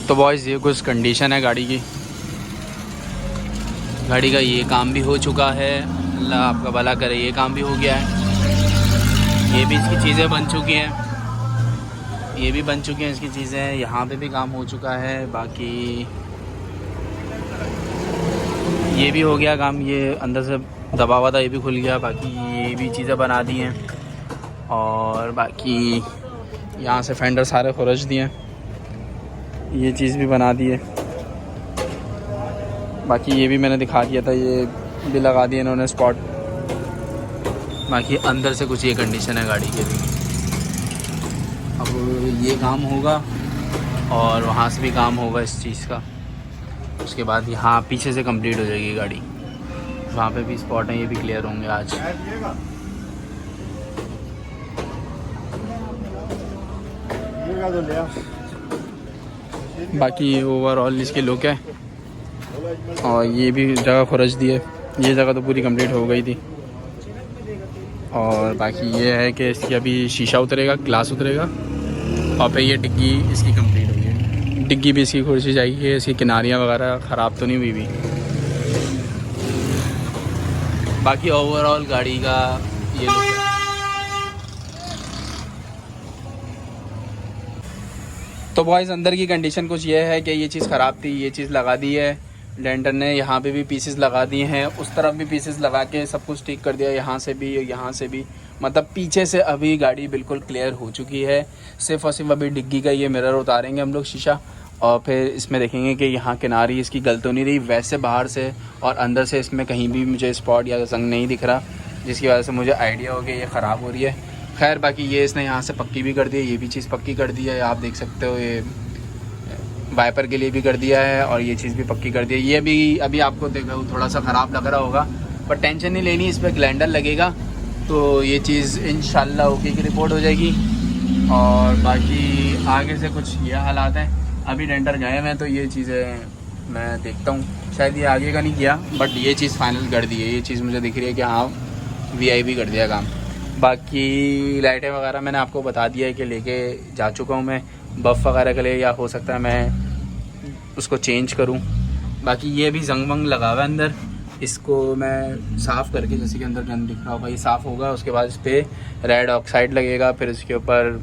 तो बॉयज़ ये कुछ कंडीशन है गाड़ी की। गाड़ी का ये काम भी हो चुका है, अल्लाह आपका भला करे, ये काम भी हो गया है। ये भी इसकी चीज़ें बन चुकी हैं, ये भी बन चुकी हैं इसकी चीज़ें। यहाँ पे भी काम हो चुका है। बाकी ये भी हो गया काम, ये अंदर से दबा हुआ था, ये भी खुल गया। बाकी ये भी चीज़ें बना दी हैं और बाकी यहाँ से फेंडर सारे खुरच दिए हैं, ये चीज़ भी बना दी है। बाकी ये भी मैंने दिखा दिया था, ये भी लगा दिए इन्होंने स्पॉट। बाकी अंदर से कुछ ये कंडीशन है गाड़ी के भी। अब ये काम होगा और वहाँ से भी काम होगा इस चीज़ का। उसके बाद यहाँ पीछे से कंप्लीट हो जाएगी गाड़ी। वहाँ पे भी स्पॉट हैं, ये भी क्लियर होंगे आज। बाकी ओवरऑल इसकी लुक है। और ये भी जगह खुरच दी है, ये जगह तो पूरी कंप्लीट हो गई थी। और बाकी ये है कि इसकी अभी शीशा उतरेगा, ग्लास उतरेगा और फिर ये डिग्गी इसकी कंप्लीट होगी। डिग्गी भी इसकी खुरची जाएगी, इसकी किनारियाँ वगैरह ख़राब तो नहीं हुई भी। बाकी ओवरऑल गाड़ी का ये लुक है। तो बॉयज़ अंदर की कंडीशन कुछ ये है कि ये चीज़ ख़राब थी, ये चीज़ लगा दी है डेंटर ने। यहाँ पे भी पीसेस लगा दिए हैं, उस तरफ भी पीसेस लगा के सब कुछ ठीक कर दिया, यहाँ से भी यहाँ से भी। मतलब पीछे से अभी गाड़ी बिल्कुल क्लियर हो चुकी है। सिर्फ और सिर्फ अभी डिग्गी का ये मिरर उतारेंगे हम लोग, शीशा, और फिर इसमें देखेंगे कि यहाँ किनारी इसकी गल तो नहीं रही। वैसे बाहर से और अंदर से इसमें कहीं भी मुझे स्पॉट या जंग नहीं दिख रहा, जिसकी वजह से मुझे आइडिया हो गया ये ख़राब हो रही है। खैर बाकी ये इसने यहाँ से पक्की भी कर दी है, ये भी चीज़ पक्की कर दी है। आप देख सकते हो ये वाइपर के लिए भी कर दिया है और ये चीज़ भी पक्की कर दी है। ये भी अभी आपको देखो थोड़ा सा ख़राब लग रहा होगा, पर टेंशन नहीं लेनी, इस पर ग्लैंडर लगेगा तो ये चीज़ इंशाल्लाह ओके की रिपोर्ट हो जाएगी। और बाकी आगे से कुछ ये हालात हैं। अभी डेंटर गए हैं तो ये चीज़ें मैं देखता हूँ, शायद ये आगे का नहीं किया, बट ये चीज़ फाइनल कर दी है। ये चीज़ मुझे दिख रही है कि हाँ वीआईपी कर दिया काम। बाकी लाइटें वगैरह मैंने आपको बता दिया है कि लेके जा चुका हूँ मैं बफ़ वगैरह के लिए, या हो सकता है मैं उसको चेंज करूँ। बाकी ये भी जंग वंग लगा हुआ है अंदर, इसको मैं साफ़ करके, जैसे कि अंदर गन दिख रहा होगा, ये साफ़ होगा। उसके बाद इस पर रेड ऑक्साइड लगेगा, फिर इसके ऊपर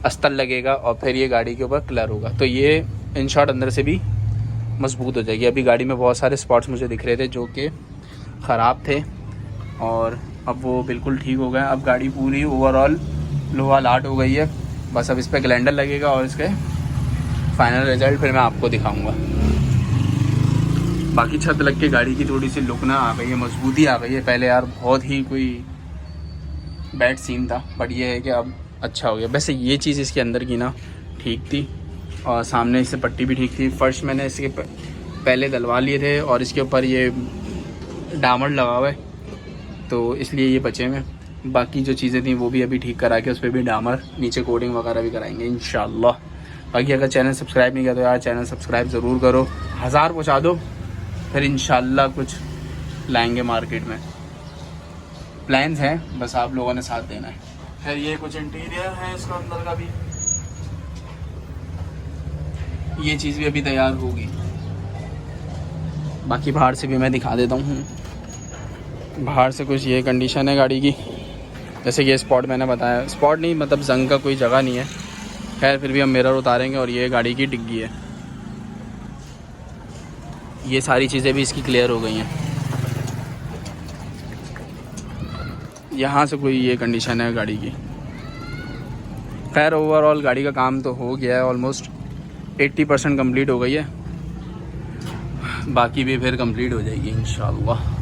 अस्तर लगेगा और फिर ये गाड़ी के ऊपर कलर होगा। तो ये इन शॉर्ट अंदर से भी मजबूत हो जाएगी। अभी गाड़ी में बहुत सारे स्पॉट्स मुझे दिख रहे थे जो कि ख़राब थे और अब वो बिल्कुल ठीक हो गए। अब गाड़ी पूरी ओवरऑल लोहा लाट हो गई है। बस अब इस पर ग्लैंडर लगेगा और इसके फाइनल रिजल्ट फिर मैं आपको दिखाऊंगा। बाकी छत लग के गाड़ी की थोड़ी सी लुक ना आ गई है, मजबूती आ गई है। पहले यार बहुत ही कोई बैड सीन था, बट ये है कि अब अच्छा हो गया। वैसे ये चीज़ इसके अंदर की ना ठीक थी और सामने इससे पट्टी भी ठीक थी। फर्श मैंने इसके पहले डलवा लिए थे और इसके ऊपर ये डामर लगा हुआ है तो इसलिए ये बचे में। बाकी जो चीज़ें थी वो भी अभी ठीक करा के उस पर भी डामर, नीचे कोडिंग वगैरह भी कराएंगे इंशाल्लाह। बाकी अगर चैनल सब्सक्राइब नहीं किया तो यार चैनल सब्सक्राइब ज़रूर करो, 1000 पहुँचा दो, फिर इंशाल्लाह कुछ लाएंगे मार्केट में। प्लान्स हैं, बस आप लोगों ने साथ देना है। फिर ये कुछ इंटीरियर है इसका अंदर का भी, ये चीज़ भी अभी तैयार होगी। बाकी बाहर से भी मैं दिखा देता हूँ। बाहर से कुछ ये कंडीशन है गाड़ी की, जैसे कि ये स्पॉट मैंने बताया, स्पॉट नहीं मतलब जंग का कोई जगह नहीं है। खैर फिर भी हम मिरर उतारेंगे और ये गाड़ी की डिग्गी है। ये सारी चीज़ें भी इसकी क्लियर हो गई हैं। यहाँ से कोई ये कंडीशन है गाड़ी की। खैर ओवरऑल गाड़ी का काम तो हो गया है, ऑलमोस्ट 80% कंप्लीट हो गई है। बाकी भी फिर कंप्लीट हो जाएगी इंशाल्लाह।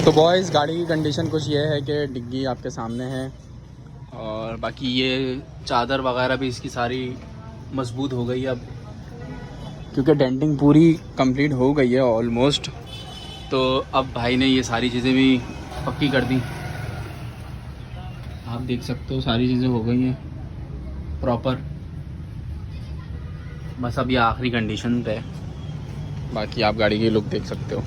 तो बॉयज़ गाड़ी की कंडीशन कुछ ये है कि डिग्गी आपके सामने है और बाकी ये चादर वगैरह भी इसकी सारी मजबूत हो गई है अब, क्योंकि डेंटिंग पूरी कंप्लीट हो गई है ऑलमोस्ट। तो अब भाई ने ये सारी चीज़ें भी पक्की कर दी, आप देख सकते हो सारी चीज़ें हो गई हैं प्रॉपर। बस अब ये आखिरी कंडीशन पे है, बाकी आप गाड़ी की लुक देख सकते हो।